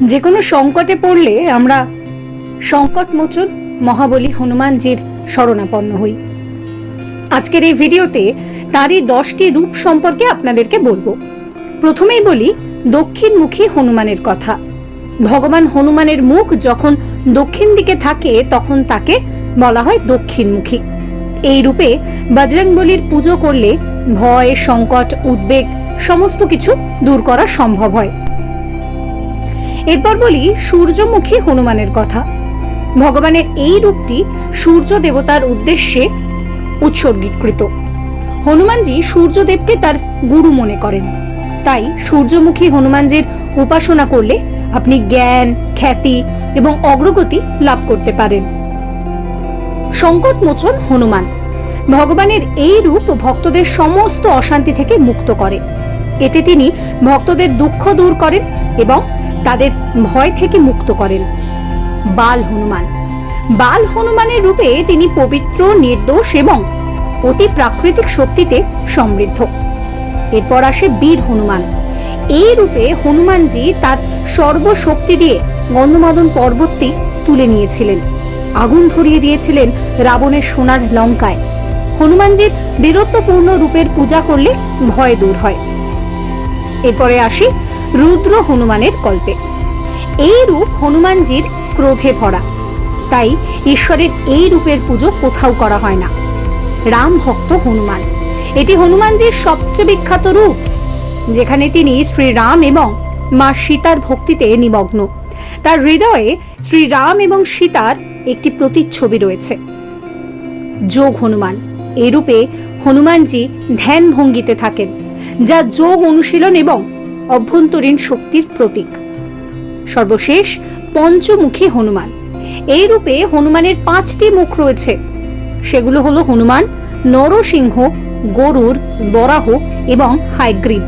যে কোনো সংকটে পড়লে আমরা সংকটমোচন মহাবলী হনুমানজির শরণাপন্ন হই। আজকের এই ভিডিওতে তারই 10টি রূপ সম্পর্কে আপনাদেরকে বলবো। প্রথমেই বলি দক্ষিণমুখী হনুমানের কথা। ভগবান হনুমানের মুখ যখন দক্ষিণ দিকে থাকে তখন তাকে বলা হয় দক্ষিণমুখী। এই রূপে বজরংবলীর পুজো করলে ভয়, সংকট, উদ্বেগ সমস্ত কিছু দূর করা সম্ভব হয়। এরপর বলি সূর্যমুখী হনুমানের কথা। ভগবানের এই রূপটি সূর্য দেবতার উদ্দেশ্যে উৎসর্গীকৃত। হনুমানজি সূর্যদেবকে তার গুরু মনে করেন, তাই সূর্যমুখী হনুমানজির উপাসনা করলে আপনি জ্ঞান, খ্যাতি এবং অগ্রগতি লাভ করতে পারেন। সংকটমোচন হনুমান। ভগবানের এই রূপ ভক্তদের সমস্ত অশান্তি থেকে মুক্ত করে। এতে তিনি ভক্তদের দুঃখ দূর করেন এবং তাদের ভয় থেকে মুক্ত করেন। বাল হনুমান। বাল হনুমানের রূপে তিনি পবিত্র, নির্দোষ এবং অতি প্রাকৃতিক শক্তিতে সমৃদ্ধ। এরপর আসে বীর হনুমান। এই রূপে হনুমানজি তার সর্বশক্তি দিয়ে গন্ধমাদন পর্বতটি তুলে নিয়েছিলেন, আগুন ধরিয়ে দিয়েছিলেন রাবণের সোনার লঙ্কায়। হনুমানজির বীরত্বপূর্ণ রূপের পূজা করলে ভয় দূর হয়। এরপরে আসি রুদ্র হনুমানের কল্পে। এই রূপ হনুমানজির ক্রোধে ভরা, তাই ঈশ্বরের এই রূপের পুজো কোথাও করা হয় না। রাম ভক্ত হনুমান। এটি হনুমানজির সবচেয়ে বিখ্যাত রূপ, যেখানে তিনি শ্রীরাম এবং মা সীতার ভক্তিতে নিমগ্ন। তার হৃদয়ে শ্রীরাম এবং সীতার একটি প্রতিচ্ছবি রয়েছে। যোগ হনুমান। এই রূপে হনুমানজি ধ্যান ভঙ্গিতে থাকেন, যা যোগ অনুশীলন এবং অভ্যন্তরীণ শক্তির প্রতীক। সর্বশেষ পঞ্চমুখী হনুমান। এই রূপে হনুমানের 5টি মুখ রয়েছে। সেগুলো হলো হনুমান, নরসিংহ, গরুর, বরাহ এবং হায়গ্রীব।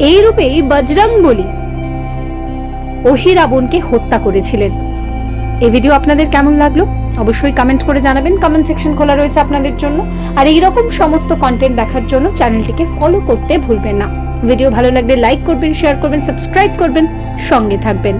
এই রূপেই বজরংবলী অহিরাবণকে হত্যা করেছিলেন। এই ভিডিও আপনাদের কেমন লাগলো অবশ্যই কমেন্ট করে জানাবেন। কমেন্ট সেকশন খোলা রয়েছে আপনাদের জন্য। আর এইরকম সমস্ত কন্টেন্ট দেখার জন্য চ্যানেলটিকে ফলো করতে ভুলবেন না। ভিডিও ভালো লাগলে লাইক করবেন, শেয়ার করবেন, সাবস্ক্রাইব করবেন, সঙ্গে থাকবেন।